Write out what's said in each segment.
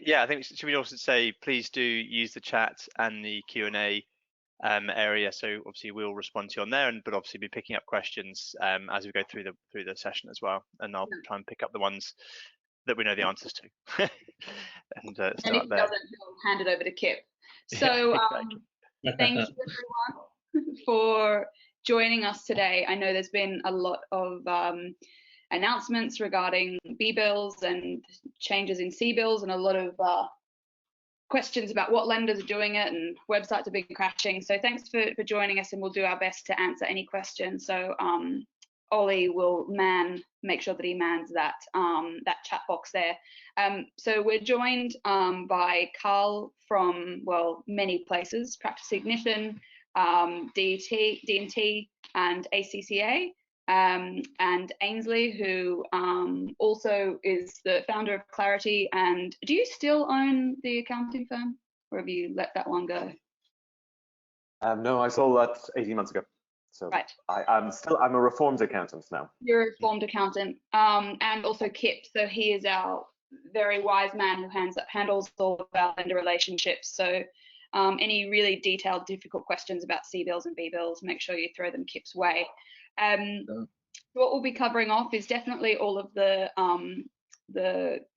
Yeah, I think should we also say please do use the chat and the Q&A area. So obviously we'll respond to you on there, but obviously be picking up questions as we go through the session as well, and I'll try and pick up the ones that we know the answers to. And if start there. doesn't, we'll hand it over to Kip. So exactly. Thank you everyone for joining us today. I know there's been a lot of announcements regarding B-bills and changes in C-bills, and a lot of questions about what lenders are doing it, and websites have been crashing. So thanks for joining us, and we'll do our best to answer any questions. So Ollie will make sure that he mans that chat box there. So we're joined by Carl from, well, many places: Practice Ignition, D&T, and ACCA. And Ainsley, who also is the founder of Clarity. And do you still own the accounting firm, or have you let that one go? No, I sold that 18 months ago. So right. I'm a reformed accountant now. You're a reformed accountant. And also Kip, so he is our very wise man who handles all of our lender relationships. So any really detailed, difficult questions about C-bills and B-bills, make sure you throw them Kip's way. What we'll be covering off is definitely all of the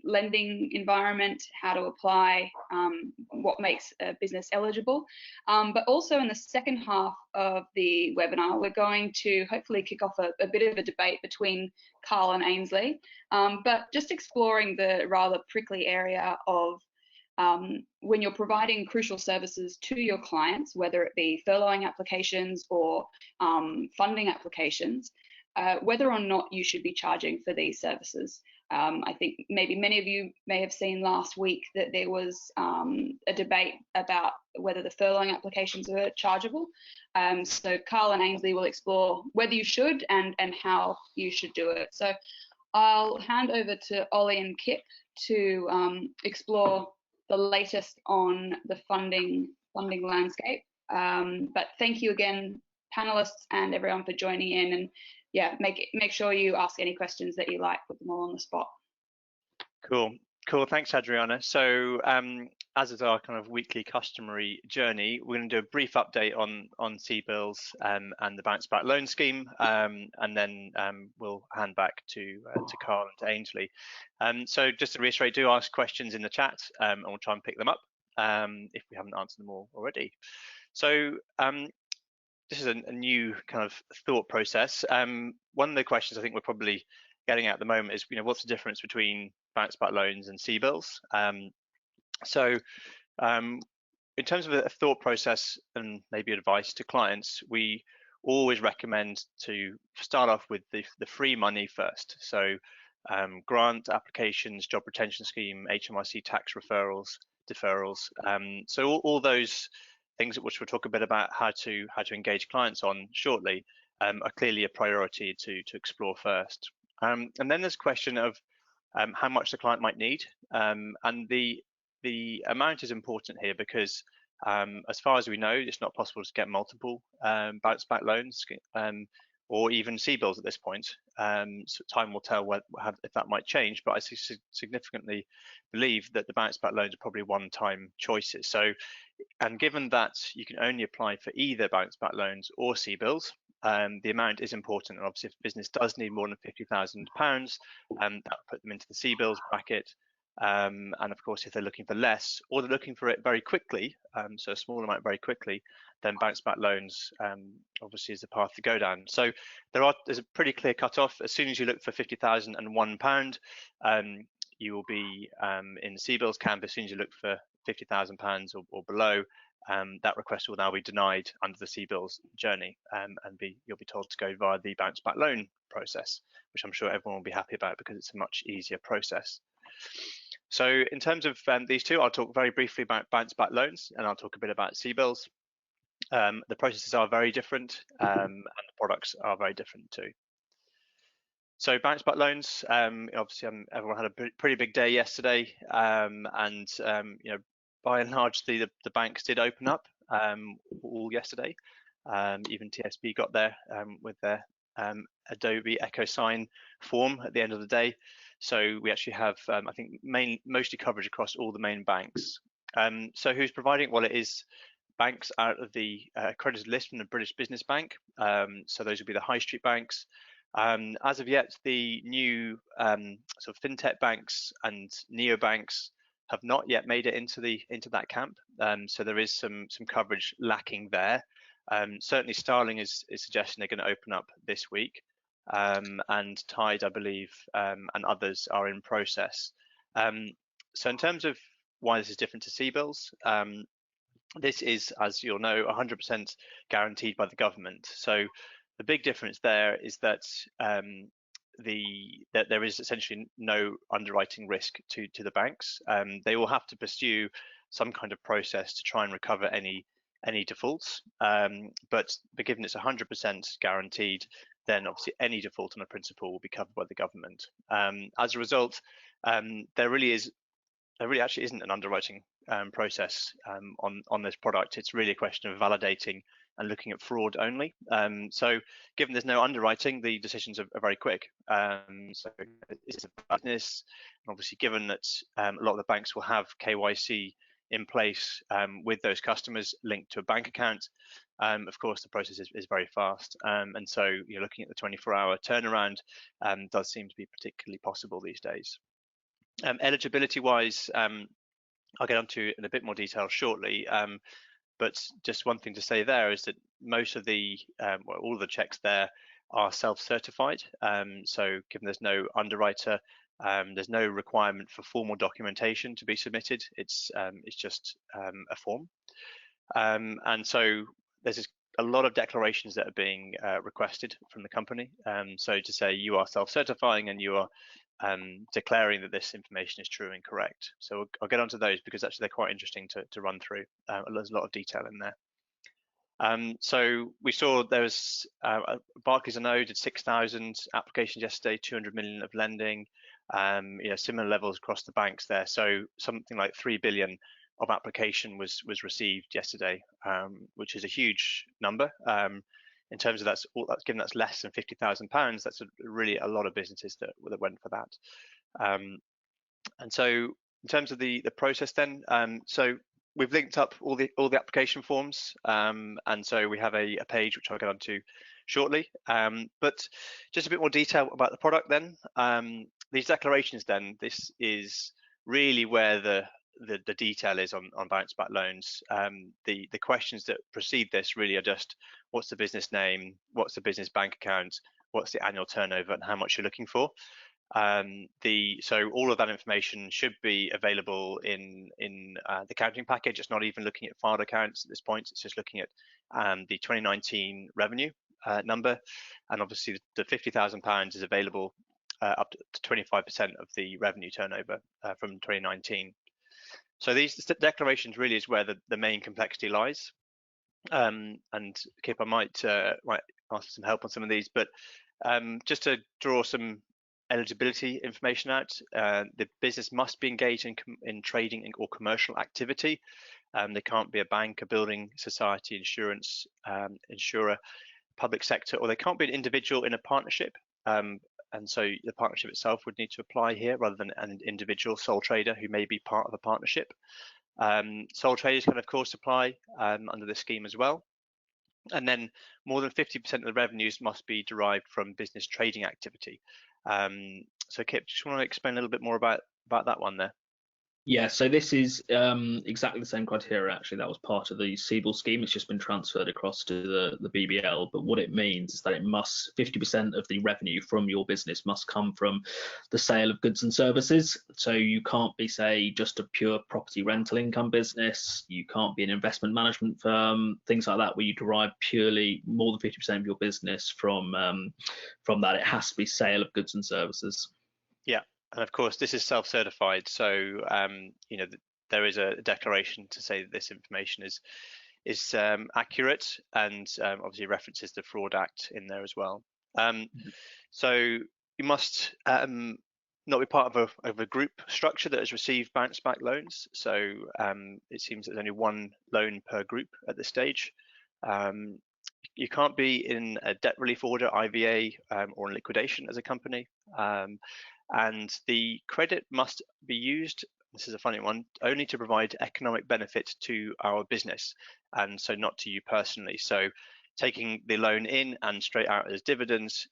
lending environment, how to apply, what makes a business eligible. But also in the second half of the webinar, we're going to hopefully kick off a bit of a debate between Carl and Ainsley, but just exploring the rather prickly area of when you're providing crucial services to your clients, whether it be furloughing applications or funding applications, whether or not you should be charging for these services. I think maybe many of you may have seen last week that there was a debate about whether the furloughing applications are chargeable. So Carl and Ainsley will explore whether you should and how you should do it. So I'll hand over to Ollie and Kip to explore the latest on the funding landscape. But thank you again, panelists and everyone, for joining in. And yeah, make sure you ask any questions that you like, put them all on the spot. Cool. Thanks, Adriana. So as is our kind of weekly customary journey, we're going to do a brief update on C-bills and the bounce back loan scheme, and then we'll hand back to Carl and to Ainsley. So just to reiterate, do ask questions in the chat, and we'll try and pick them up if we haven't answered them all already. So this is a new kind of thought process. One of the questions I think we're probably getting at the moment is, what's the difference between bounce back loans and C-bills? So in terms of a thought process and maybe advice to clients, we always recommend to start off with the free money first. So grant applications, job retention scheme, HMRC tax deferrals. So all those things which we'll talk a bit about how to engage clients on shortly are clearly a priority to explore first. And then there's a question of how much the client might need, and the amount is important here because as far as we know, it's not possible to get multiple bounce back loans or even C-bills at this point. So time will tell if that might change, but I significantly believe that the bounce back loans are probably one-time choices. So, and given that you can only apply for either bounce back loans or C-bills, the amount is important. And obviously, if the business does need more than £50,000, that will put them into the C-bills bracket. And of course, if they're looking for less or they're looking for it very quickly, so a small amount very quickly, then bounce back loans obviously is the path to go down. So there's a pretty clear cutoff. As soon as you look for £50,001, you will be in the C-bills camp. As soon as you look for £50,000 or below, that request will now be denied under the C-bills journey, and you'll be told to go via the bounce back loan process, which I'm sure everyone will be happy about because it's a much easier process. So in terms of these two, I'll talk very briefly about bounce back loans, and I'll talk a bit about C-bills. The processes are very different, and the products are very different too. So bounce back loans, obviously everyone had a pretty big day yesterday, and by and large the banks did open up all yesterday. Even TSB got there with their Adobe EchoSign form at the end of the day. So we actually have, I think, mostly coverage across all the main banks. So who's providing? Well, it is banks out of the accredited list from the British Business Bank. So those would be the high street banks. As of yet, the new sort of fintech banks and neobanks have not yet made it into that camp. So there is some coverage lacking there. Certainly, Starling is suggesting they're going to open up this week, and Tide, I believe, and others are in process. So in terms of why this is different to CBILS, this is, as you'll know, 100% guaranteed by the government. So the big difference there is that that there is essentially no underwriting risk to the banks. They will have to pursue some kind of process to try and recover any defaults, but given it's 100% guaranteed, then obviously any default on a principal will be covered by the government. As a result, there really actually isn't an underwriting process on this product. It's really a question of validating and looking at fraud only. So given there's no underwriting, the decisions are very quick. So it's a business, and obviously given that a lot of the banks will have KYC in place with those customers linked to a bank account, of course the process is very fast, and so you're looking at the 24-hour turnaround does seem to be particularly possible these days. Eligibility wise, I'll get onto in a bit more detail shortly, but just one thing to say there is that most of the all of the checks there are self-certified. So given there's no underwriter, there's no requirement for formal documentation to be submitted. It's just a form, and so there's a lot of declarations that are being requested from the company. So to say you are self-certifying and you are declaring that this information is true and correct. So I'll get onto those because actually they're quite interesting to run through. There's a lot of detail in there. So we saw there was Barclays, I know, did 6,000 applications yesterday, 200 million of lending, similar levels across the banks there. So something like 3 billion of application was received yesterday, which is a huge number. In terms of that's given that's less than £50,000, that's really a lot of businesses that went for that. And so in terms of the process then, so we've linked up all the application forms, and so we have a page which I'll get onto shortly. But just a bit more detail about the product then. These declarations then, this is really where the detail is on bounce back loans. The questions that precede this really are just what's the business name, what's the business bank account, what's the annual turnover, and how much you're looking for. So all of that information should be available in the accounting package. It's not even looking at filed accounts at this point. It's just looking at the 2019 revenue number, and obviously the £50,000 is available up to 25% of the revenue turnover from 2019. So these declarations really is where the main complexity lies. And Kip, I might ask some help on some of these, but just to draw some eligibility information out, the business must be engaged in trading or commercial activity. They can't be a bank, a building society, insurance, insurer, public sector, or they can't be an individual in a partnership. And so the partnership itself would need to apply here rather than an individual sole trader who may be part of a partnership. Sole traders can of course apply under this scheme as well. And then more than 50% of the revenues must be derived from business trading activity. So Kip, just want to explain a little bit more about that one there? Yeah, so this is exactly the same criteria. Actually, that was part of the CBILS scheme. It's just been transferred across to the BBL. But what it means is that it must 50% of the revenue from your business must come from the sale of goods and services. So you can't be, say, just a pure property rental income business. You can't be an investment management firm, things like that, where you derive purely more than 50% of your business from that. It has to be sale of goods and services. Yeah. And of course, this is self-certified, so there is a declaration to say that this information is accurate, and obviously references the Fraud Act in there as well. So you must not be part of a group structure that has received bounce back loans. So it seems there's only one loan per group at this stage. you can't be in a debt relief order, IVA, or in liquidation as a company. And the credit must be used, this is a funny one, only to provide economic benefit to our business, and so not to you personally. So taking the loan in and straight out as dividends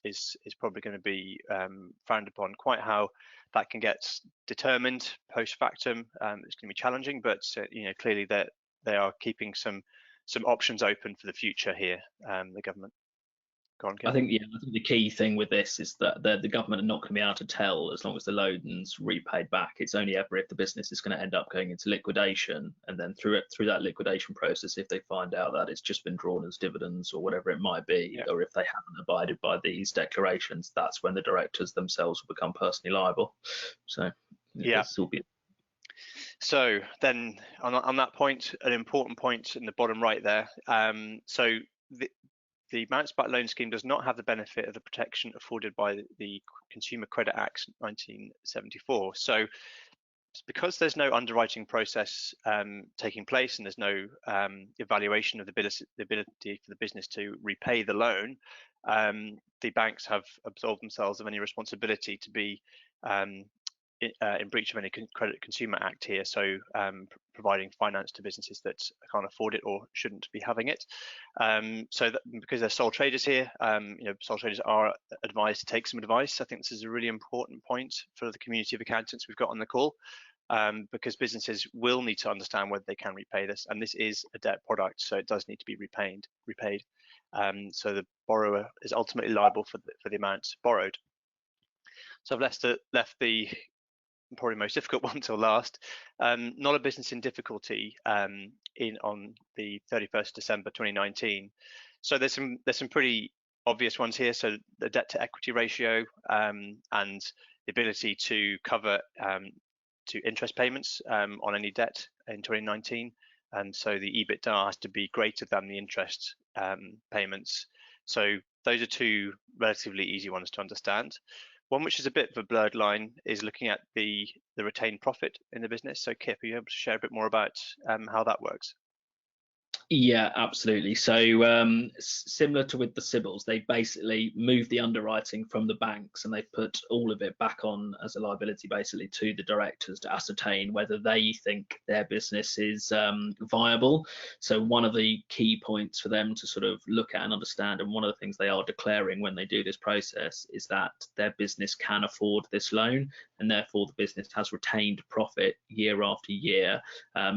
is probably going to be frowned upon. Quite how that can get determined post factum, it's going to be challenging, but clearly that they are keeping some options open for the future here, the government. Go on, Kim. I think the key thing with this is that the government are not going to be able to tell as long as the loan's repaid back. It's only ever if the business is going to end up going into liquidation, and then through that liquidation process, if they find out that it's just been drawn as dividends or whatever it might be, or if they haven't abided by these declarations, that's when the directors themselves will become personally liable. So this will be. So then on that point, an important point in the bottom right there. So the Bounce Back Loan Scheme does not have the benefit of the protection afforded by the Consumer Credit Act 1974. So because there's no underwriting process taking place and there's no evaluation of the ability for the business to repay the loan, the banks have absolved themselves of any responsibility to be in breach of any Credit Consumer Act here, so providing finance to businesses that can't afford it or shouldn't be having it. So that, because they're sole traders here, sole traders are advised to take some advice. I think this is a really important point for the community of accountants we've got on the call, because businesses will need to understand whether they can repay this, and this is a debt product, so it does need to be repaid. So the borrower is ultimately liable for the amounts borrowed. So I've left the probably most difficult one till last. Not a business in difficulty on the 31st December 2019. So there's some pretty obvious ones here. So the debt to equity ratio and the ability to cover to interest payments on any debt in 2019. And so the EBITDA has to be greater than the interest payments. So those are two relatively easy ones to understand. One which is a bit of a blurred line is looking at the retained profit in the business. So Kip, are you able to share a bit more about how that works? Yeah, absolutely. So similar to with the Sybils, they basically moved the underwriting from the banks and they've put all of it back on as a liability basically to the directors to ascertain whether they think their business is viable. So one of the key points for them to sort of look at and understand, and one of the things they are declaring when they do this process, is that their business can afford this loan, and therefore the business has retained profit year after year.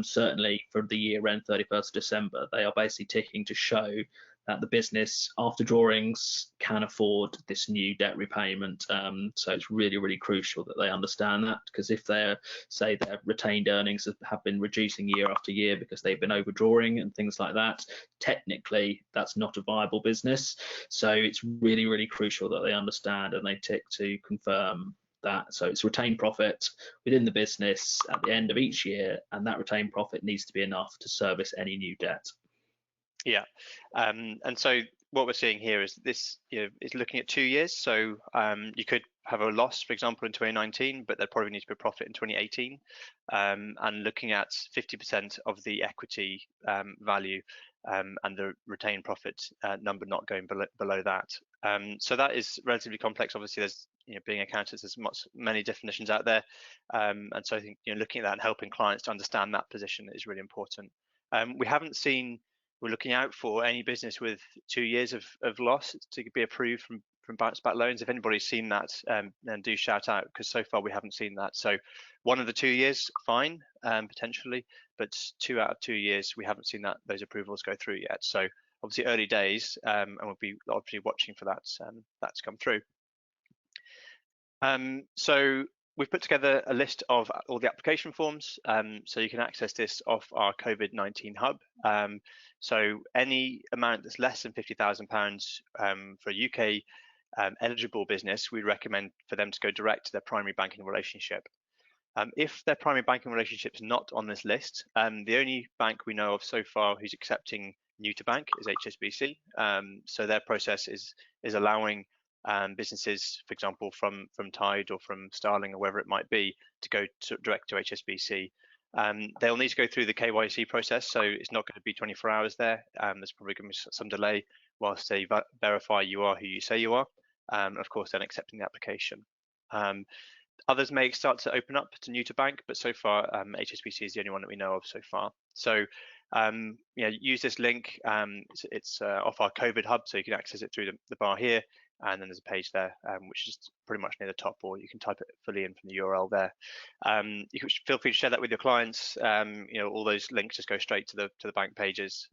Certainly for the year end 31st December, they are basically ticking to show that the business, after drawings, can afford this new debt repayment. So it's really, really crucial that they understand that, because if they say their retained earnings have been reducing year after year because they've been overdrawing and things like that, technically that's not a viable business. So it's really, really crucial that they understand and they tick to confirm that. So it's retained profit within the business at the end of each year, and that retained profit needs to be enough to service any new debt. Yeah, and so what we're seeing here is this is looking at 2 years. So you could have a loss, for example, in 2019, but there probably needs to be a profit in 2018, and looking at 50% of the equity value and the retained profit number not going below that. So that is relatively complex. Obviously, there's being accountants, there's many definitions out there, and so I think looking at that and helping clients to understand that position is really important. We haven't seen. We're looking out for any business with 2 years of loss to be approved from bounce back loans. If anybody's seen that, then do shout out, because so far we haven't seen that. So 1 of the 2 years, fine, potentially, but 2 out of 2 years, we haven't seen those approvals go through yet. So obviously early days, and we'll be obviously watching for that to come through. So we've put together a list of all the application forms, so you can access this off our COVID-19 hub. So any amount that's less than £50,000 for a UK eligible business, we recommend for them to go direct to their primary banking relationship. If their primary banking relationship is not on this list, the only bank we know of so far who's accepting new to bank is HSBC. So their process is allowing businesses, for example, from Tide or from Starling or wherever it might be, to go direct to HSBC. They'll need to go through the KYC process, so it's not going to be 24 hours there. There's probably going to be some delay whilst they verify you are who you say you are. Of course, then accepting the application. Others may start to open up to new to bank, but so far HSBC is the only one that we know of so far. So use this link. It's off our COVID hub, so you can access it through the bar here, and then there's a page there which is pretty much near the top, or you can type it fully in from the URL there. You can feel free to share that with your clients. All those links just go straight to the bank pages.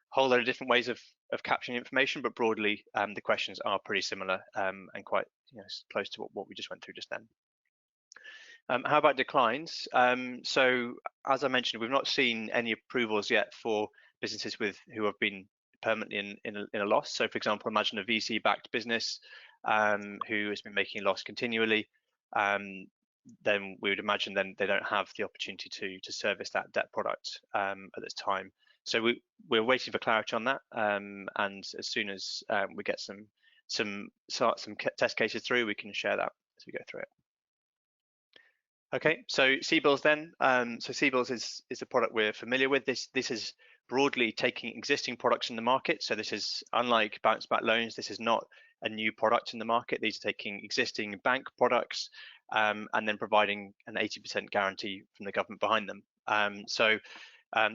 Whole load of different ways of capturing information, but broadly the questions are pretty similar and quite close to what we just went through just then. How about declines? So as I mentioned, we've not seen any approvals yet for businesses who have been permanently in a loss. So for example, imagine a VC-backed business who has been making a loss continually. Then we would imagine then they don't have the opportunity to service that debt product at this time. So we're waiting for clarity on that, and as soon as we get some test cases through, we can share that as we go through it. Okay, so CBILS then. So CBILS is a product we're familiar with. This is broadly taking existing products in the market. So this is unlike bounce back loans. This is not a new product in the market. These are taking existing bank products and then providing an 80% guarantee from the government behind them.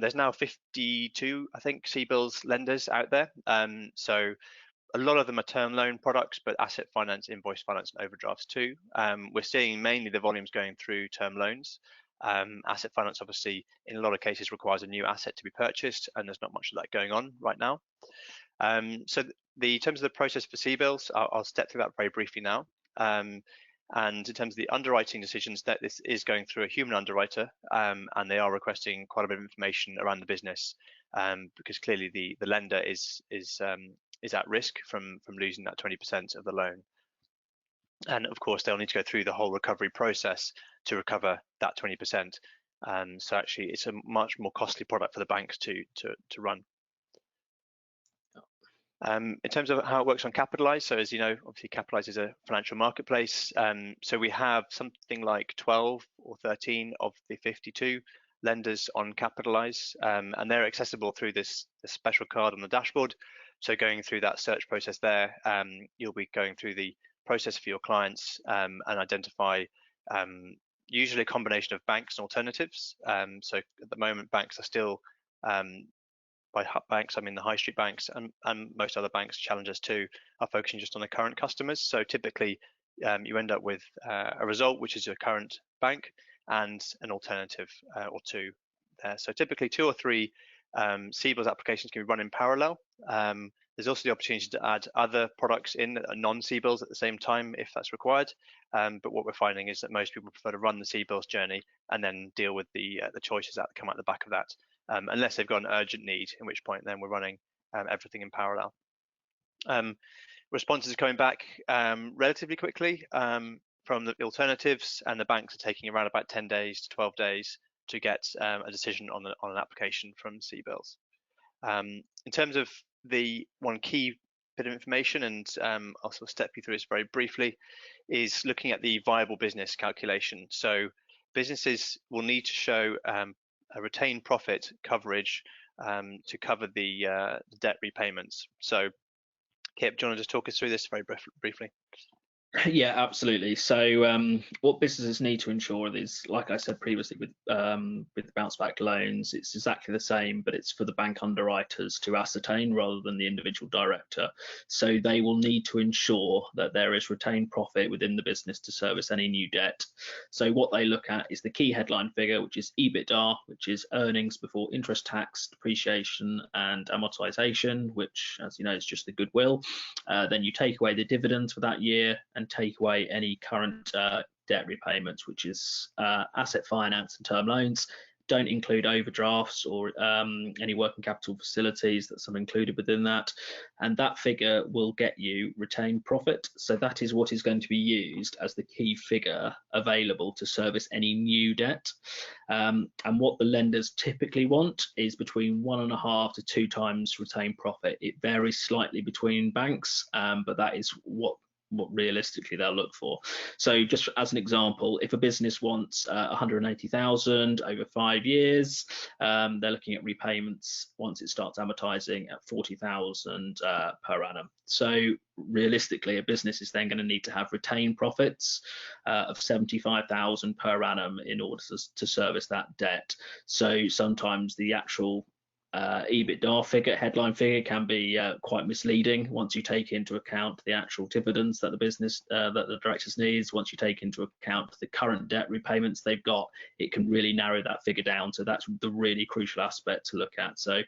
There's now 52, I think, CBILS lenders out there. So a lot of them are term loan products, but asset finance, invoice finance, and overdrafts too. We're seeing mainly the volumes going through term loans. Asset finance, obviously, in a lot of cases requires a new asset to be purchased, and there's not much of that going on right now. So in terms of the process for CBILS, I'll step through that very briefly now. And in terms of the underwriting decisions, that this is going through a human underwriter, and they are requesting quite a bit of information around the business, because clearly the lender is at risk from losing that 20% of the loan. And of course, they'll need to go through the whole recovery process to recover that 20%. So actually, it's a much more costly product for the banks to run. In terms of how it works on Capitalize, so as you know, obviously Capitalize is a financial marketplace. So we have something like 12 or 13 of the 52 lenders on Capitalize, and they're accessible through this special card on the dashboard. So going through that search process there, you'll be going through the process for your clients and identify usually a combination of banks and alternatives. So at the moment, banks are still by banks, I mean the high street banks and most other banks, challengers too, are focusing just on the current customers. So typically you end up with a result which is your current bank and an alternative or two there. So typically 2 or 3 CBILS applications can be run in parallel. There's also the opportunity to add other products in non-CBILS at the same time if that's required. But what we're finding is that most people prefer to run the CBILS journey and then deal with the choices that come out the back of that. Unless they've got an urgent need, in which point then we're running everything in parallel. Responses are coming back relatively quickly from the alternatives, and the banks are taking around about 10 days to 12 days to get a decision on an application from CBILS. In terms of the one key bit of information, and I'll sort of step you through this very briefly, is looking at the viable business calculation. So businesses will need to show a retained profit coverage to cover the debt repayments. So, Kip, do you want to just talk us through this very briefly? Yeah, absolutely. So what businesses need to ensure is, like I said previously with bounce back loans, it's exactly the same, but it's for the bank underwriters to ascertain rather than the individual director. So they will need to ensure that there is retained profit within the business to service any new debt. So what they look at is the key headline figure, which is EBITDA, which is earnings before interest, tax, depreciation and amortization, which, as you know, is just the goodwill. Then you take away the dividends for that year and take away any current debt repayments, which is asset finance and term loans. Don't include overdrafts or any working capital facilities. That's some included within that. And that figure will get you retained profit. So that is what is going to be used as the key figure available to service any new debt. And what the lenders typically want is between 1.5 to 2 times retained profit. It varies slightly between banks, but that is what what realistically they'll look for. So just as an example, if a business wants 180,000 over 5 years, they're looking at repayments once it starts amortizing at 40,000 per annum. So realistically, a business is then going to need to have retained profits of 75,000 per annum in order to service that debt. So sometimes the actual EBITDA figure, headline figure, can be quite misleading once you take into account the actual dividends that the business, that the directors needs. Once you take into account the current debt repayments they've got, it can really narrow that figure down. So that's the really crucial aspect to look at. So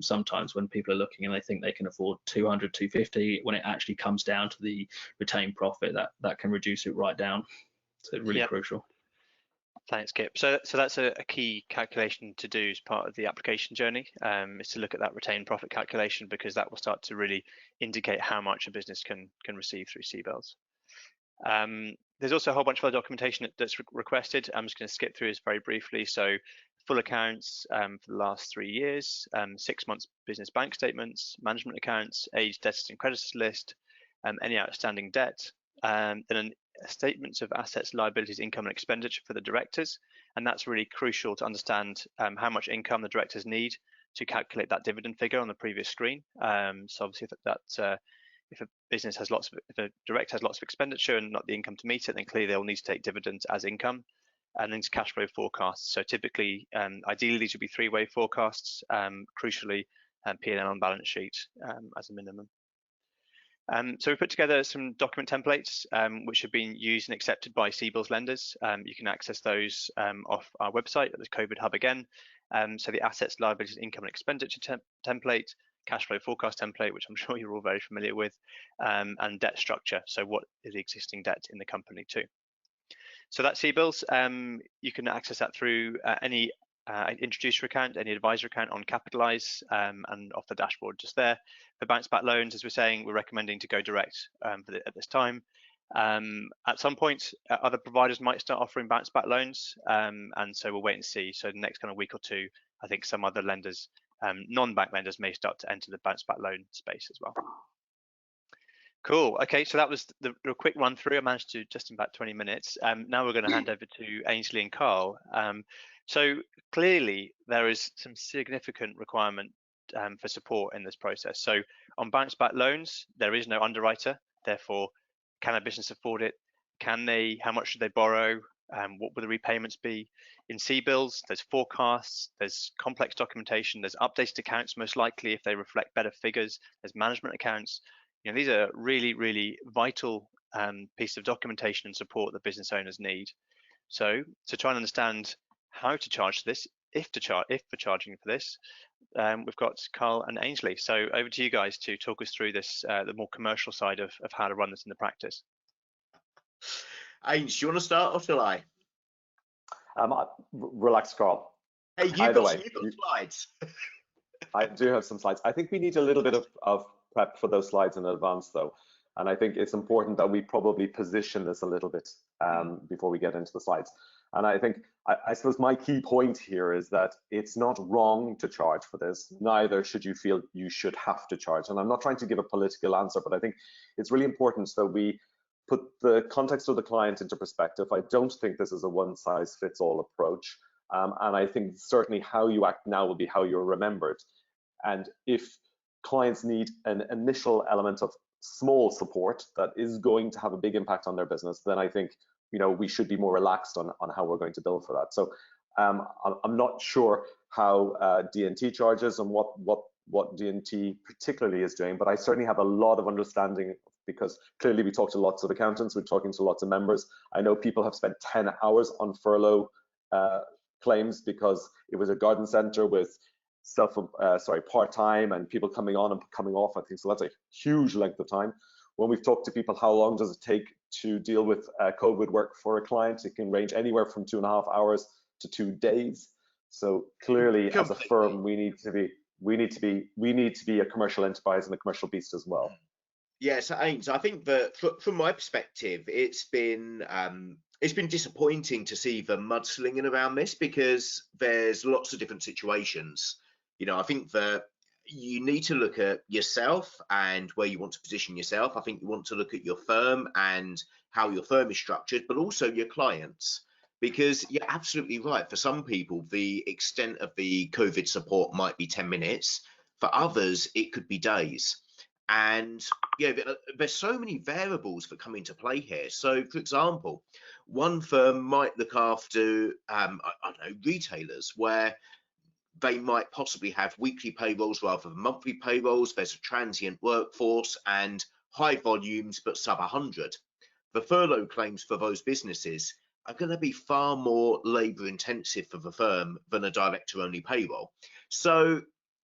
sometimes when people are looking and they think they can afford 200, 250, when it actually comes down to the retained profit, that can reduce it right down. So really crucial. Thanks, Kip. So that's a key calculation to do as part of the application journey, is to look at that retained profit calculation, because that will start to really indicate how much a business can receive through CBILS. There's also a whole bunch of other documentation that's requested. I'm just going to skip through this very briefly. So full accounts for the last 3 years, 6 months business bank statements, management accounts, aged debtors and creditors list, any outstanding debt, then statements of assets, liabilities, income and expenditure for the directors. And that's really crucial to understand how much income the directors need to calculate that dividend figure on the previous screen. So obviously if a business has if a director has lots of expenditure and not the income to meet it, then clearly they'll need to take dividends as income. And then cash flow forecasts. So typically, ideally, these would be 3-way forecasts, crucially, P&L on balance sheet as a minimum. So we put together some document templates which have been used and accepted by CBILS lenders. You can access those off our website at the COVID Hub again. So the assets, liabilities, income and expenditure template, cash flow forecast template, which I'm sure you're all very familiar with, and debt structure. So what is the existing debt in the company too? So that's CBILS. You can access that through any introducer account, any advisor account on Capitalize, and off the dashboard just there. For bounce back loans, as we're saying, we're recommending to go direct at this time. At some point, other providers might start offering bounce back loans, and so we'll wait and see. So the next kind of week or two, I think some other lenders, non-bank lenders, may start to enter the bounce back loan space as well. Cool. Okay, so that was the quick run through. I managed to just in about 20 minutes. Now we're going to hand over to Ainsley and Carl. So clearly there is some significant requirement for support in this process. So on bounce back loans, there is no underwriter. Therefore, can a business afford it? Can they? How much should they borrow? What will the repayments be? In CBILS, there's forecasts, there's complex documentation, there's updated accounts most likely if they reflect better figures, there's management accounts. You know, these are really, really vital piece of documentation and support that business owners need. So to try and understand how to charge this, if we're charging for this, we've got Carl and Ainsley. So over to you guys to talk us through this, the more commercial side of how to run this in the practice. Ainsley, do you want to start or shall I? Relax, Carl. Hey, you've got slides. I do have some slides. I think we need a little bit of prep for those slides in advance, though. And I think it's important that we probably position this a little bit before we get into the slides. And I think, I suppose my key point here is that it's not wrong to charge for this. Neither should you feel you should have to charge. And I'm not trying to give a political answer, but I think it's really important that we put the context of the client into perspective. I don't think this is a one-size-fits-all approach. And I think certainly how you act now will be how you're remembered. And if clients need an initial element of small support that is going to have a big impact on their business, then I think, you know, we should be more relaxed on how we're going to bill for that. So I'm not sure how D&T charges and what D&T particularly is doing, but I certainly have a lot of understanding, because clearly we talk to lots of accountants, we're talking to lots of members. I know people have spent 10 hours on furlough claims because it was a garden center with part-time and people coming on and coming off. I think so that's a huge length of time. When we've talked to people, how long does it take to deal with COVID work for a client? It can range anywhere from 2.5 hours to 2 days. So clearly, as a firm, we need to be a commercial enterprise and a commercial beast as well. Yeah, so Ains, I think that from my perspective, it's been disappointing to see the mudslinging around this, because there's lots of different situations. You know, I think that you need to look at yourself and where you want to position yourself. I think you want to look at your firm and how your firm is structured, but also your clients. Because you're absolutely right. For some people, the extent of the COVID support might be 10 minutes. For others, it could be days. And yeah, there's so many variables that come into play here. So, for example, one firm might look after, I don't know, retailers, where they might possibly have weekly payrolls rather than monthly payrolls. There's a transient workforce and high volumes, but sub 100. The furlough claims for those businesses are going to be far more labour intensive for the firm than a director only payroll. So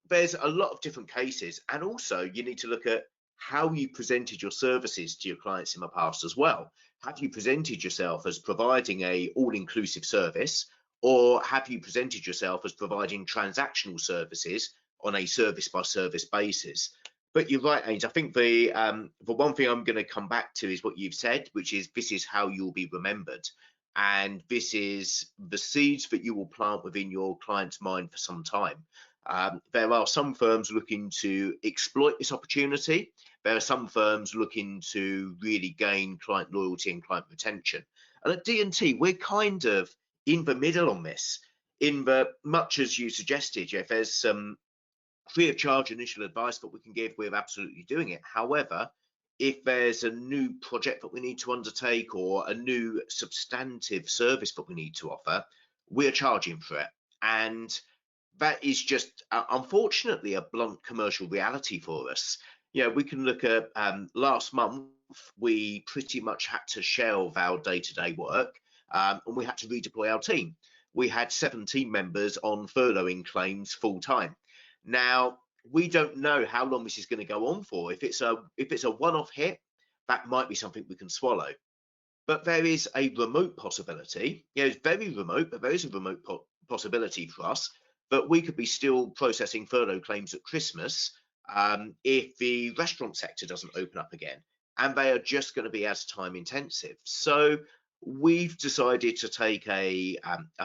there's a lot of different cases, and also you need to look at how you presented your services to your clients in the past as well. Have you presented yourself as providing a all-inclusive service, or have you presented yourself as providing transactional services on a service by service basis? But you're right, Ains. I think the one thing I'm going to come back to is what you've said, which is this is how you'll be remembered. And this is the seeds that you will plant within your client's mind for some time. There are some firms looking to exploit this opportunity. There are some firms looking to really gain client loyalty and client retention. And at D&T, we're kind of in the middle on this, in the much as you suggested, Jeff, there's some free of charge initial advice that we can give, we're absolutely doing it. However, if there's a new project that we need to undertake or a new substantive service that we need to offer, we're charging for it. And that is just, unfortunately, a blunt commercial reality for us. We can look at last month, we pretty much had to shelve our day-to-day work, and we had to redeploy our team. We had 7 team members on furloughing claims full time. Now, we don't know how long this is going to go on for. If it's a one-off hit, that might be something we can swallow. But there is a remote possibility. It's very remote, but there is a remote possibility for us that we could be still processing furlough claims at Christmas if the restaurant sector doesn't open up again, and they are just going to be as time intensive. So we've decided to take a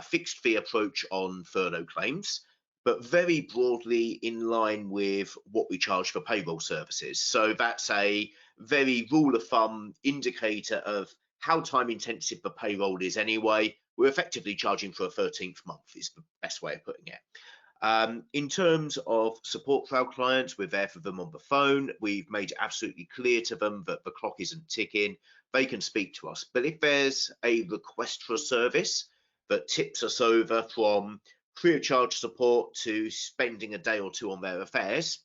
fixed fee approach on furlough claims, but very broadly in line with what we charge for payroll services. So that's a very rule of thumb indicator of how time intensive the payroll is anyway. We're effectively charging for a 13th month is the best way of putting it. In terms of support for our clients, we're there for them on the phone. We've made it absolutely clear to them that the clock isn't ticking. They can speak to us. But if there's a request for a service that tips us over from free of charge support to spending a day or two on their affairs,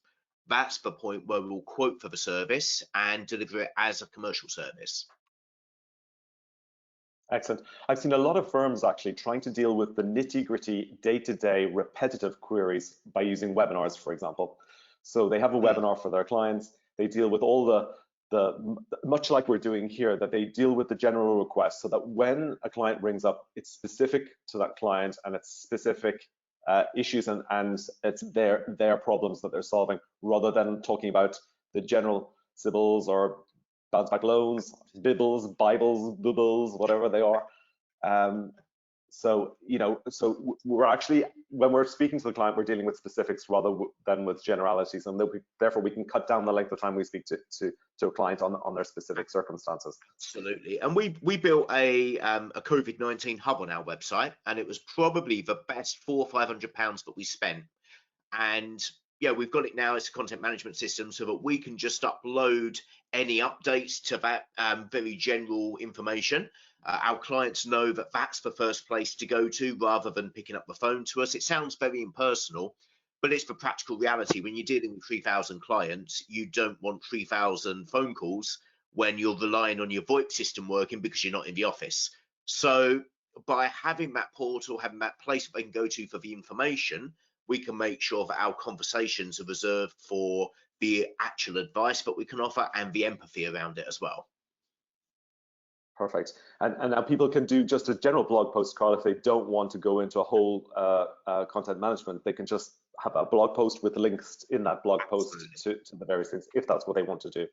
that's the point where we'll quote for the service and deliver it as a commercial service. Excellent. I've seen a lot of firms actually trying to deal with the nitty-gritty day-to-day repetitive queries by using webinars, for example. So they have a webinar for their clients. They deal with all the much like we're doing here, that they deal with the general requests, so that when a client rings up, it's specific to that client and it's specific issues and it's their problems that they're solving, rather than talking about the general CBILS or bounce back loans, bibbles, bibles, bubbles, whatever they are. So we're actually, when we're speaking to the client, we're dealing with specifics rather than with generalities, and therefore we can cut down the length of time we speak to a client on their specific circumstances. Absolutely. And we built a COVID-19 hub on our website, and it was probably the best £400 or £500 that we spent. And yeah, we've got it now as a content management system so that we can just upload any updates to that very general information. Our clients know that that's the first place to go to rather than picking up the phone to us. It sounds very impersonal, but it's the practical reality. When you're dealing with 3,000 clients, you don't want 3,000 phone calls when you're relying on your VoIP system working because you're not in the office. So by having that portal, having that place that they can go to for the information, we can make sure that our conversations are reserved for the actual advice that we can offer and the empathy around it as well. Perfect. And now people can do just a general blog post, Carl, if they don't want to go into a whole content management. They can just have a blog post with links in that blog post to the various things, if that's what they want to do.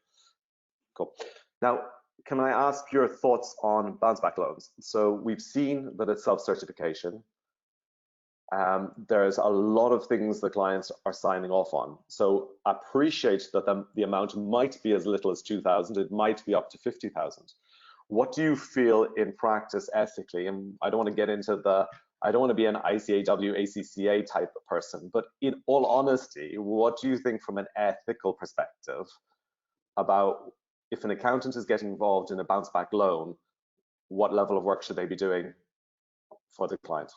Cool. Now, can I ask your thoughts on bounce back loans? So we've seen that it's self-certification. there's a lot of things the clients are signing off on. So appreciate that the amount might be as little as 2,000, it might be up to 50,000. What do you feel in practice ethically? And I don't want to get into I don't want to be an ICAW, ACCA type of person, but in all honesty, what do you think from an ethical perspective about if an accountant is getting involved in a bounce back loan, what level of work should they be doing for the client?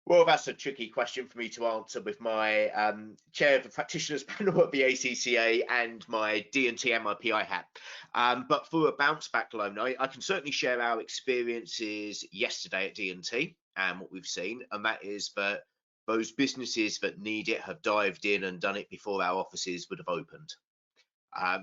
Well, that's a tricky question for me to answer with my chair of the practitioners panel at the ACCA and my D&T and my PI hat. But for a bounce back loan, I can certainly share our experiences yesterday at D&T and what we've seen, and that is that those businesses that need it have dived in and done it before our offices would have opened.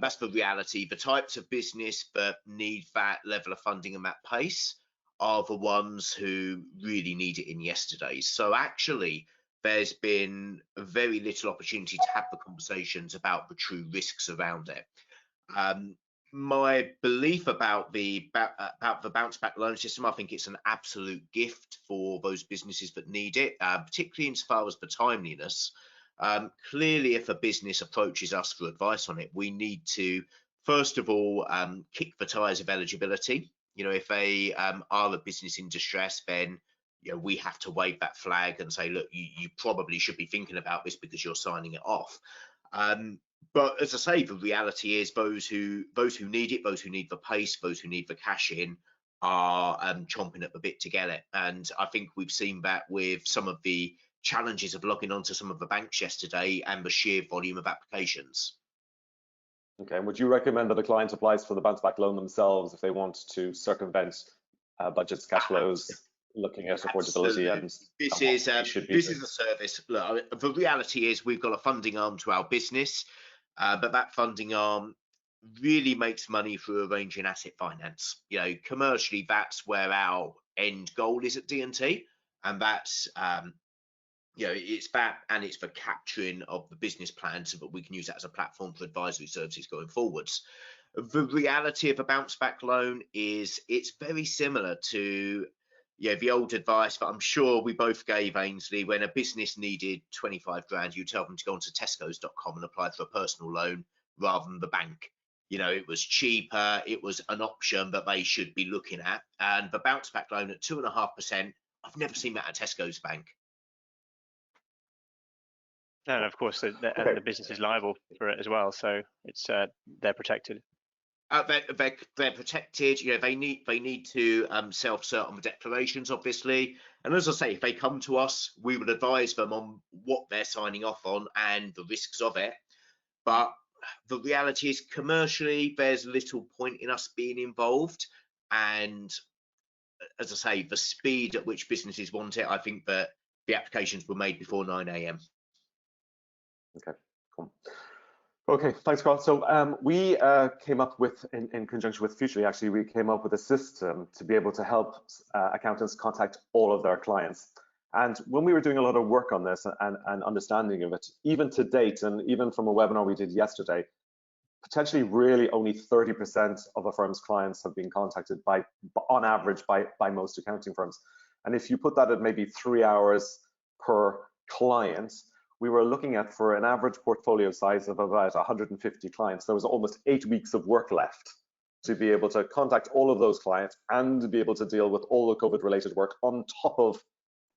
That's the reality. The types of business that need that level of funding and that pace are the ones who really need it in yesterday. So actually, there's been very little opportunity to have the conversations about the true risks around it. My belief about the bounce back loan system, I think it's an absolute gift for those businesses that need it, particularly insofar as the timeliness. Clearly, if a business approaches us for advice on it, we need to, first of all, kick the tires of eligibility. You know, if they are a business in distress, then we have to wave that flag and say, look, you probably should be thinking about this because you're signing it off. But as I say, the reality is those who need it, those who need the pace, those who need the cash in, are chomping at the bit to get it. And I think we've seen that with some of the challenges of logging onto some of the banks yesterday and the sheer volume of applications. Okay, and would you recommend that a client applies for the bounce back loan themselves if they want to circumvent budgets, cash flows, looking at affordability? And this is a service. Look, the reality is we've got a funding arm to our business, but that funding arm really makes money through arranging asset finance. Commercially, that's where our end goal is at D&T, and that's it's that, and it's the capturing of the business plan so that we can use that as a platform for advisory services going forwards. The reality of a bounce back loan is it's very similar to the old advice that I'm sure we both gave, Ainsley. When a business needed 25 grand, you tell them to go onto tescos.com and apply for a personal loan rather than the bank. It was cheaper, it was an option that they should be looking at. And the bounce back loan at 2.5%, I've never seen that at Tesco's bank. And of course, the business is liable for it as well, so it's they're protected. They're protected. They need to self-cert on the declarations, obviously. And as I say, if they come to us, we will advise them on what they're signing off on and the risks of it. But the reality is, commercially, there's little point in us being involved. And as I say, the speed at which businesses want it, I think that the applications were made before 9 a.m. Okay, cool. Okay, thanks, Carl. So we came up with, in conjunction with Futurely, actually, we came up with a system to be able to help accountants contact all of their clients. And when we were doing a lot of work on this and understanding of it, even to date, and even from a webinar we did yesterday, potentially really only 30% of a firm's clients have been contacted on average, by most accounting firms. And if you put that at maybe 3 hours per client, we were looking at, for an average portfolio size of about 150 clients, there was almost 8 weeks of work left to be able to contact all of those clients and be able to deal with all the COVID-related work on top of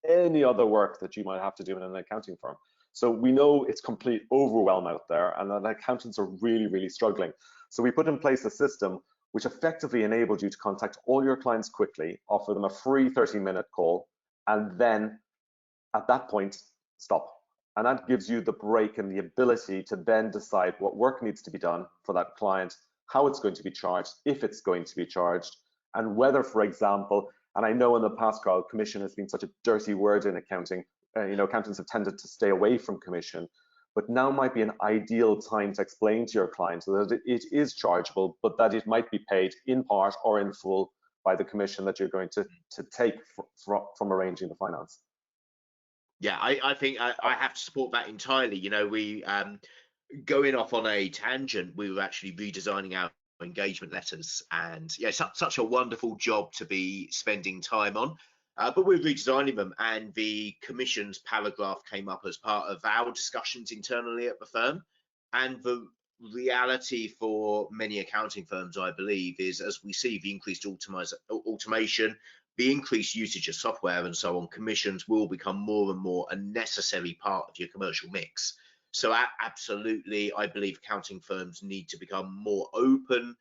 any other work that you might have to do in an accounting firm. So we know it's complete overwhelm out there, and that accountants are really, really struggling. So we put in place a system which effectively enabled you to contact all your clients quickly, offer them a free 30-minute call, and then at that point, stop. And that gives you the break and the ability to then decide what work needs to be done for that client, how it's going to be charged, if it's going to be charged, and whether, for example, and I know in the past, Carl, commission has been such a dirty word in accounting. Accountants have tended to stay away from commission, but now might be an ideal time to explain to your client that it is chargeable, but that it might be paid in part or in full by the commission that you're going to take from arranging the finance. Yeah, I think I have to support that entirely. We going off on a tangent, we were actually redesigning our engagement letters, and such a wonderful job to be spending time on. but we're redesigning them, and the commissions paragraph came up as part of our discussions internally at the firm. And the reality for many accounting firms, I believe, is as we see the increased automation, the increased usage of software and so on, commissions will become more and more a necessary part of your commercial mix. So absolutely, I believe accounting firms need to become more open.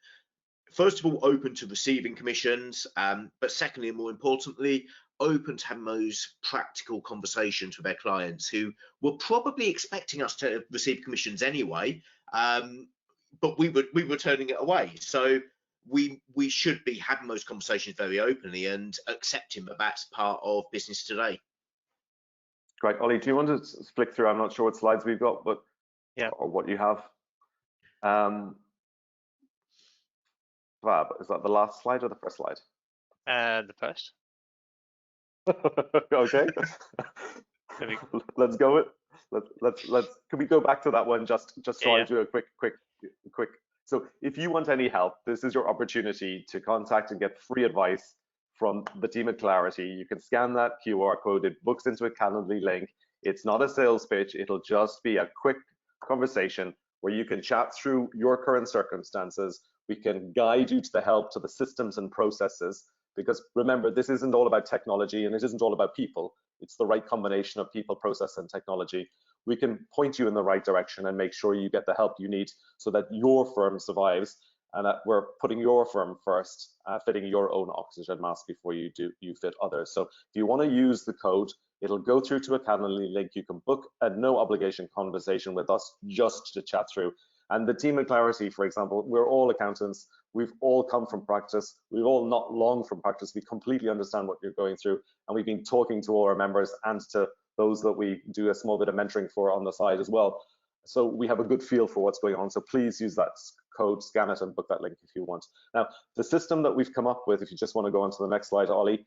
First of all, open to receiving commissions, but secondly, and more importantly, open to having those practical conversations with their clients who were probably expecting us to receive commissions anyway, but we were turning it away. So we should be having those conversations very openly and accepting that that's part of business today. Great. Ollie, do you want to flick through? I'm not sure what slides we've got, but yeah, or what you have. Fab. Is that the last slide or the first slide? The first. Okay. Let's go with. Let's. Can we go back to that one just so I do a quick. So if you want any help, this is your opportunity to contact and get free advice from the team at Clarity. You can scan that QR code. It books into a Calendly link. It's not a sales pitch. It'll just be a quick conversation where you can chat through your current circumstances. We can guide you to the help, to the systems and processes, because remember, this isn't all about technology and it isn't all about people. It's the right combination of people, process, and technology. We can point you in the right direction and make sure you get the help you need so that your firm survives, and that we're putting your firm first, fitting your own oxygen mask before you fit others. So if you want to use the code, it'll go through to a Calendly link. You can book a no obligation conversation with us just to chat through. And the team at Clarity, for example, we're all accountants. We've all come from practice. We've all not long from practice. We completely understand what you're going through. And we've been talking to all our members and to those that we do a small bit of mentoring for on the side as well. So we have a good feel for what's going on. So please use that code, scan it, and book that link if you want. Now, the system that we've come up with, if you just want to go on to the next slide, Ollie,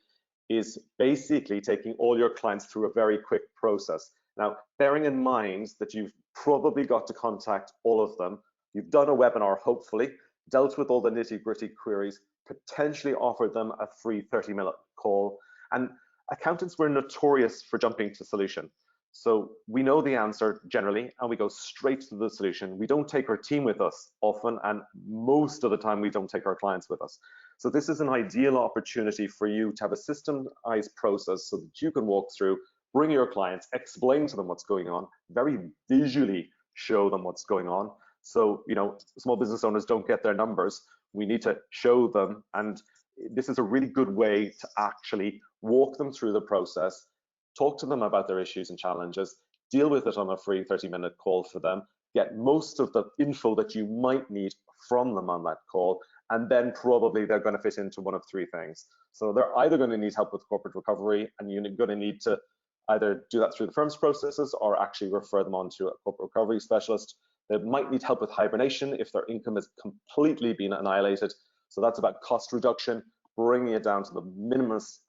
is basically taking all your clients through a very quick process. Now, bearing in mind that you've probably got to contact all of them, you've done a webinar, hopefully, dealt with all the nitty-gritty queries, potentially offered them a free 30-minute call. And accountants were notorious for jumping to solution. So we know the answer generally, and we go straight to the solution. We don't take our team with us often, and most of the time we don't take our clients with us. So this is an ideal opportunity for you to have a systemized process so that you can walk through, bring your clients, explain to them what's going on, very visually show them what's going on. So, you know, small business owners don't get their numbers. We need to show them, and this is a really good way to actually walk them through the process, talk to them about their issues and challenges, deal with it on a free 30-minute call for them, get most of the info that you might need from them on that call, and then probably they're going to fit into one of three things. So they're either going to need help with corporate recovery, and you're going to need to either do that through the firm's processes or actually refer them on to a corporate recovery specialist. They might need help with hibernation if their income has completely been annihilated. So that's about cost reduction, bringing it down to the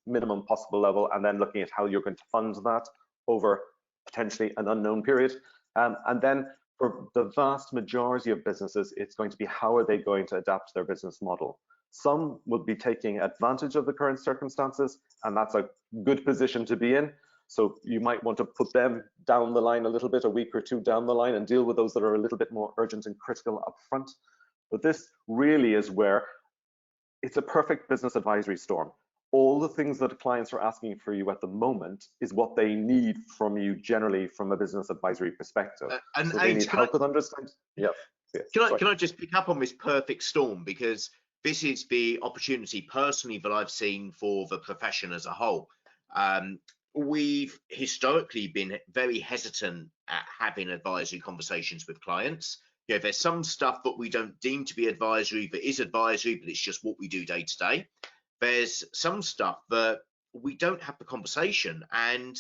minimum possible level, and then looking at how you're going to fund that over potentially an unknown period. And then for the vast majority of businesses, it's going to be how are they going to adapt their business model. Some will be taking advantage of the current circumstances, and that's a good position to be in. So you might want to put them down the line a little bit, a week or two down the line, and deal with those that are a little bit more urgent and critical up front. But this really is where it's a perfect business advisory storm. All the things that clients are asking for you at the moment is what they need from you generally from a business advisory perspective. And so they need help with understanding. Yeah. Can I just pick up on this perfect storm, because this is the opportunity personally that I've seen for the profession as a whole. We've historically been very hesitant at having advisory conversations with clients. You know, there's some stuff that we don't deem to be advisory that is advisory, but it's just what we do day to day. There's some stuff that we don't have the conversation, and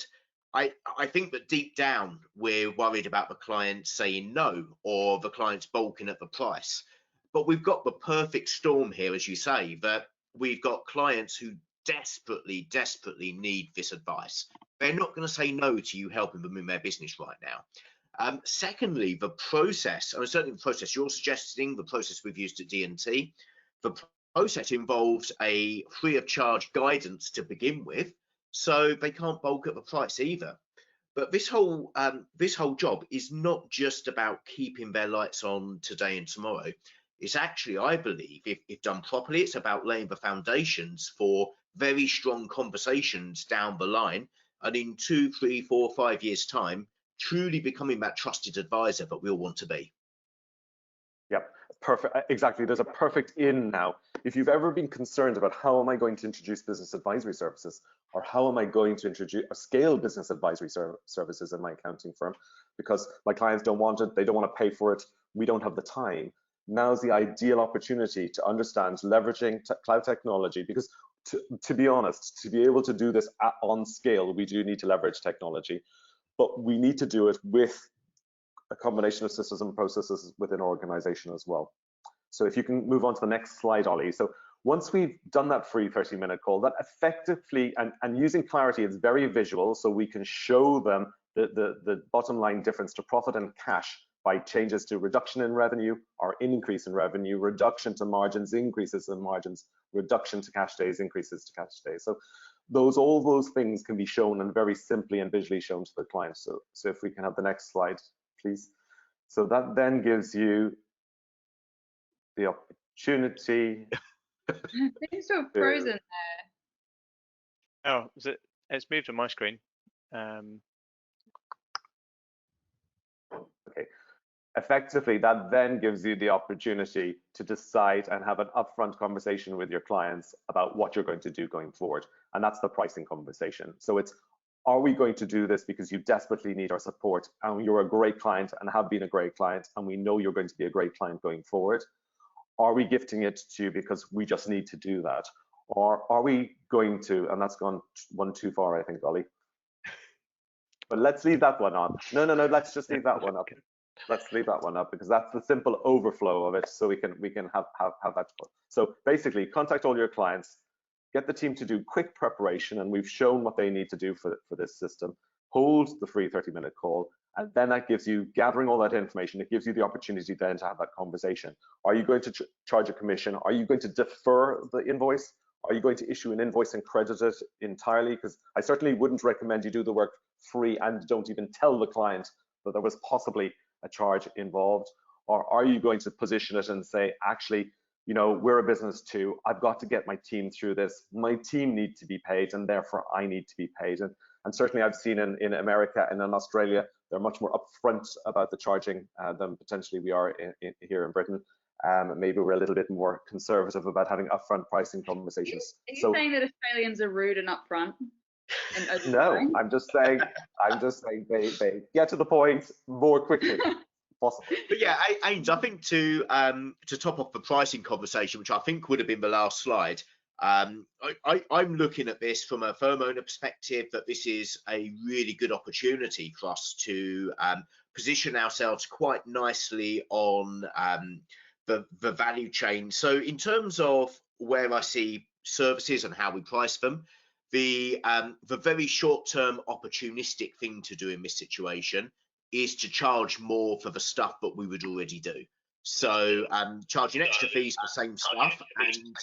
I think that deep down we're worried about the client saying no or the client's balking at the price. But we've got the perfect storm here, as you say, that we've got clients who desperately need this advice. They're not going to say no to you helping them in their business right now. Secondly, the process, and certainly the process you're suggesting, the process we've used at D&T, the process involves a free of charge guidance to begin with. so they can't bulk at the price either. But this whole job is not just about keeping their lights on today and tomorrow. It's actually, I believe, if done properly, it's about laying the foundations for very strong conversations down the line, and in 2, 3, 4, 5 years' time, truly becoming that trusted advisor that we all want to be. Yep, perfect. Exactly. There's a perfect in now. If you've ever been concerned about how am I going to introduce business advisory services, or how am I going to introduce or scale business advisory services in my accounting firm, because my clients don't want it, they don't want to pay for it, we don't have the time. Now's the ideal opportunity to understand leveraging cloud technology, because to be honest, to be able to do this on scale, we do need to leverage technology, but we need to do it with a combination of systems and processes within our organization as well. So if you can move on to the next slide, Ollie. So once we've done that free 30-minute call, that effectively, and using Clarity, it's very visual, so we can show them the bottom line difference to profit and cash by changes to reduction in revenue or increase in revenue, reduction to margins, increases in margins, reduction to cash days, increases to cash days. So all those things can be shown and very simply and visually shown to the client. So if we can have the next slide, please. So that then gives you the opportunity. Seems to have frozen there. Oh, is it? It's moved on my screen. Okay. Effectively, that then gives you the opportunity to decide and have an upfront conversation with your clients about what you're going to do going forward. And that's the pricing conversation. So it's, are we going to do this because you desperately need our support and you're a great client and have been a great client and we know you're going to be a great client going forward? Are we gifting it to you because we just need to do that? Or are we going to, and that's gone one too far, I think, Ollie. But let's leave that one on. No, let's just leave that one up. Let's leave that one up because that's the simple overflow of it. So we can have that. So basically, contact all your clients, get the team to do quick preparation, and we've shown what they need to do for this system. Hold the free 30-minute call, and then that gives you, gathering all that information, it gives you the opportunity then to have that conversation. Are you going to charge a commission? Are you going to defer the invoice? Are you going to issue an invoice and credit it entirely? Because I certainly wouldn't recommend you do the work free and don't even tell the client that there was possibly a charge involved. Or are you going to position it and say, actually, you know, we're a business too. I've got to get my team through this. My team need to be paid, and therefore I need to be paid. And certainly I've seen in America and in Australia, they're much more upfront about the charging than potentially we are here in Britain. Maybe we're a little bit more conservative about having upfront pricing conversations. Are you saying that Australians are rude and upfront? No, I'm just saying they get to the point more quickly. Possible. But yeah, Ains, I think to top off the pricing conversation, which I think would have been the last slide, I'm looking at this from a firm owner perspective, that this is a really good opportunity for us to position ourselves quite nicely on the value chain. So in terms of where I see services and how we price them, the very short-term opportunistic thing to do in this situation is to charge more for the stuff that we would already do. So charging extra fees for the same stuff, and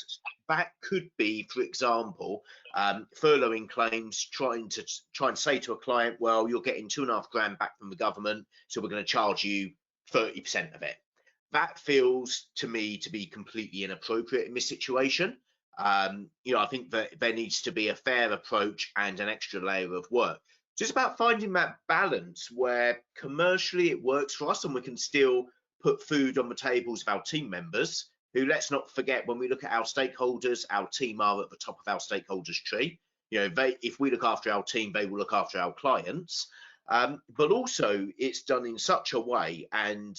that could be, for example, furloughing claims, try and say to a client, well, you're getting $2.5 grand back from the government, so we're going to charge you 30% of it. That feels to me to be completely inappropriate in this situation. You know, I think that there needs to be a fair approach and an extra layer of work. Just about finding that balance where commercially it works for us and we can still put food on the tables of our team members, who, let's not forget, when we look at our stakeholders, our team are at the top of our stakeholders tree. You know, if we look after our team, they will look after our clients. But also it's done in such a way, and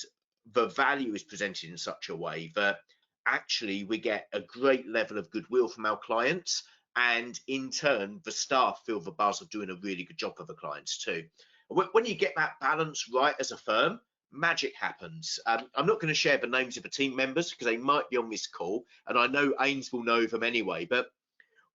the value is presented in such a way that actually we get a great level of goodwill from our clients, and in turn the staff feel the buzz of doing a really good job for the clients too. When you get that balance right as a firm, magic happens. I'm not going to share the names of the team members because they might be on this call, and I know Ains will know them anyway, but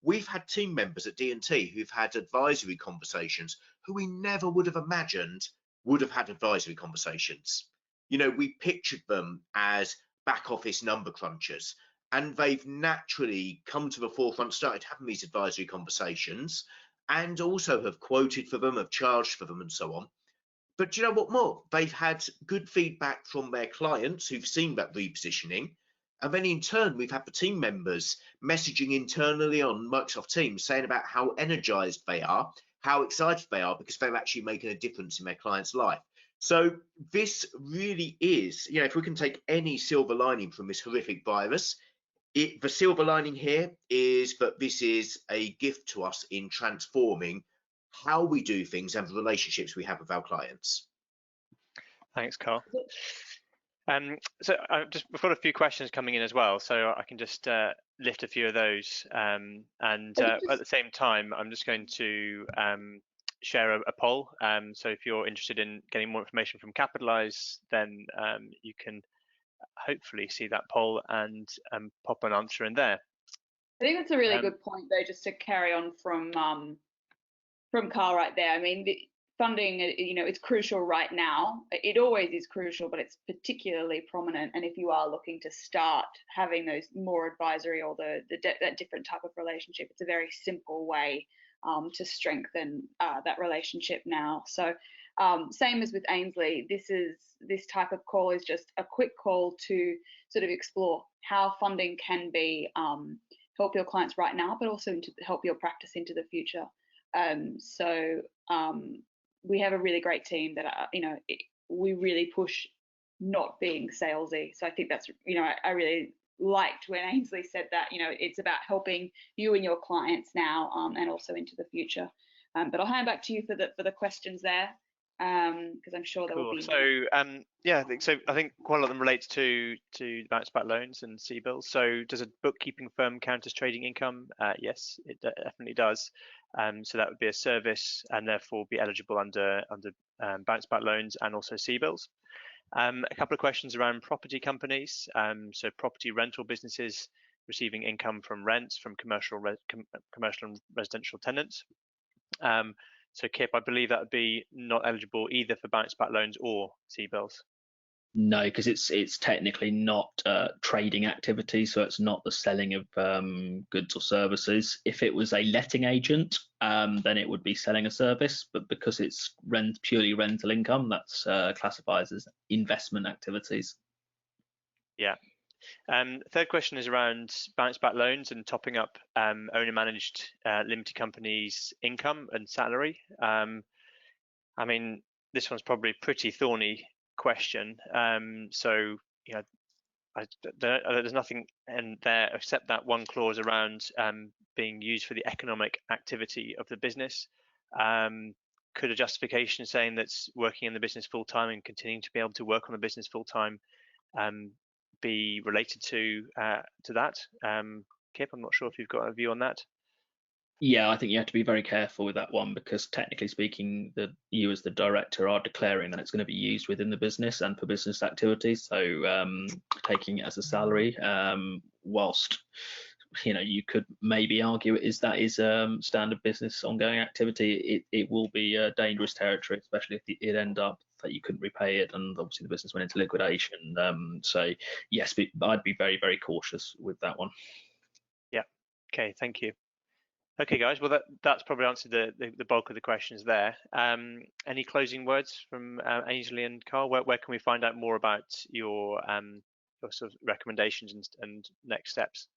we've had team members at D&T who've had advisory conversations who we never would have imagined would have had advisory conversations. You know, we pictured them as back office number crunchers, and they've naturally come to the forefront, started having these advisory conversations, and also have quoted for them, have charged for them, and so on. But do you know what more? They've had good feedback from their clients who've seen that repositioning. And then in turn, we've had the team members messaging internally on Microsoft Teams saying about how energized they are, how excited they are, because they're actually making a difference in their client's life. So this really is, you know, if we can take any silver lining from this horrific virus, the silver lining here is that this is a gift to us in transforming how we do things and the relationships we have with our clients. Thanks, Carl. So we've got a few questions coming in as well, so I can just lift a few of those. At the same time, I'm just going to share a poll. So if you're interested in getting more information from Capitalize, then you can hopefully see that poll and pop an answer in there. I think that's a really good point, though, just to carry on from Carl right there. I mean, the funding, you know, it's crucial right now. It always is crucial, but it's particularly prominent. And if you are looking to start having those more advisory or that different type of relationship, it's a very simple way to strengthen that relationship now. So same as with Ainsley, this type of call is just a quick call to sort of explore how funding can be help your clients right now, but also to help your practice into the future. We have a really great team that you know, we really push not being salesy. So I think that's, you know, I really liked when Ainsley said that, you know, it's about helping you and your clients now and also into the future. But I'll hand back to you for the questions there, because I'm sure there will be. So yeah, I think quite a lot of them relates to bounce back loans and CBILS. So does a bookkeeping firm count as trading income? Yes, it definitely does. So that would be a service and therefore be eligible under bounce back loans and also CBILS. A couple of questions around property companies. So property rental businesses receiving income from rents from commercial and residential tenants. So Kip, I believe that would be not eligible either for bounce back loans or CBILS. No, because it's technically not trading activity, so it's not the selling of goods or services. If it was a letting agent, then it would be selling a service, but because it's purely rental income, that's classified as investment activities. Yeah. Third question is around bounce back loans and topping up owner managed limited companies' income and salary. I mean, this one's probably a pretty thorny question. So, you know, there's nothing in there except that one clause around being used for the economic activity of the business. Could a justification saying that's working in the business full time and continuing to be able to work on the business full time be related to that? Kip, I'm not sure if you've got a view on that. Yeah, I think you have to be very careful with that one, because technically speaking, you as the director are declaring that it's going to be used within the business and for business activities. So taking it as a salary, whilst, you know, you could maybe argue that is standard business ongoing activity, it will be a dangerous territory, especially if it end up that you couldn't repay it and obviously the business went into liquidation. So yes, I'd be very, very cautious with that one. Yeah. Okay. Thank you. Okay, guys. Well, that's probably answered the bulk of the questions there. Any closing words from Ainsley and Carl? Where can we find out more about your sort of recommendations and next steps?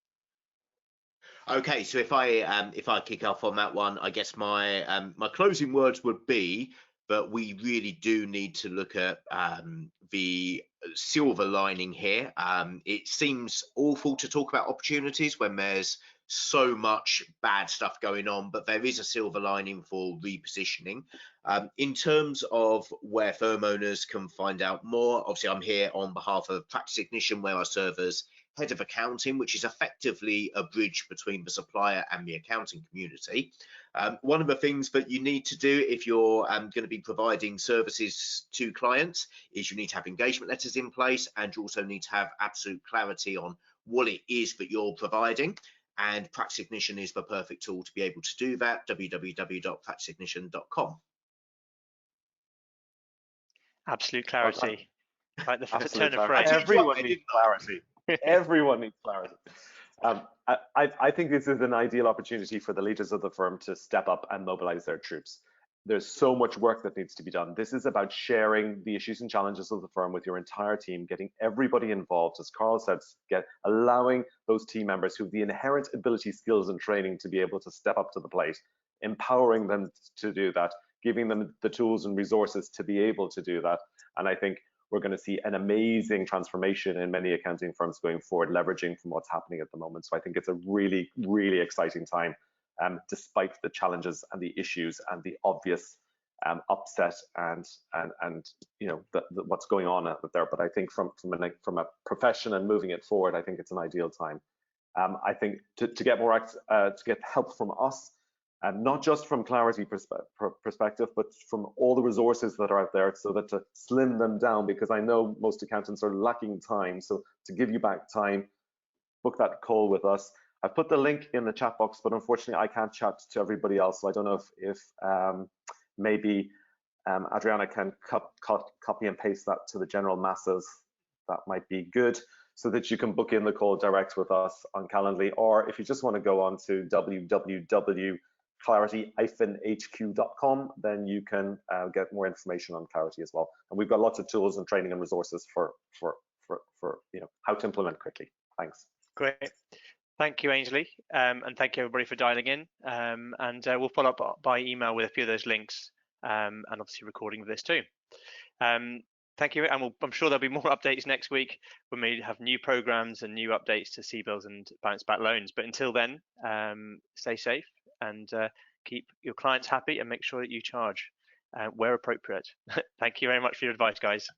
Okay, so if I kick off on that one, I guess my my closing words would be that we really do need to look at the silver lining here. It seems awful to talk about opportunities when there's so much bad stuff going on, but there is a silver lining for repositioning. In terms of where firm owners can find out more, obviously I'm here on behalf of Practice Ignition, where I serve as head of accounting, which is effectively a bridge between the supplier and the accounting community. One of the things that you need to do if you're going to be providing services to clients is you need to have engagement letters in place, and you also need to have absolute clarity on what it is that you're providing. And Practice Ignition is the perfect tool to be able to do that. www.practiceignition.com. Absolute clarity. Right, the Absolute turn of clarity. phrase. Everyone needs clarity. Everyone needs clarity. I think this is an ideal opportunity for the leaders of the firm to step up and mobilize their troops. There's so much work that needs to be done. This is about sharing the issues and challenges of the firm with your entire team, getting everybody involved, as Carl said, allowing those team members who have the inherent ability, skills, and training to be able to step up to the plate, empowering them to do that, giving them the tools and resources to be able to do that. And I think we're going to see an amazing transformation in many accounting firms going forward, leveraging from what's happening at the moment. So I think it's a really, really exciting time, despite the challenges and the issues and the obvious upset and you know what's going on out there. But I think from a profession and moving it forward, I think it's an ideal time. I think to get more to get help from us. Not just from Clarity perspective, but from all the resources that are out there, so that to slim them down, because I know most accountants are lacking time. So to give you back time, book that call with us. I've put the link in the chat box, but unfortunately I can't chat to everybody else. So I don't know if maybe Adriana can copy and paste that to the general masses. That might be good, so that you can book in the call direct with us on Calendly, or if you just want to go on to www.clarity-hq.com, then you can get more information on Clarity as well. And we've got lots of tools and training and resources for you know how to implement quickly. Thanks. Great. Thank you, Ainsley, and thank you everybody for dialing in. And we'll follow up by email with a few of those links, and obviously recording of this too. Thank you, and I'm sure there'll be more updates next week when we have new programs and new updates to CBILS and bounce back loans. But until then, stay safe and keep your clients happy, and make sure that you charge where appropriate. Thank you very much for your advice, guys.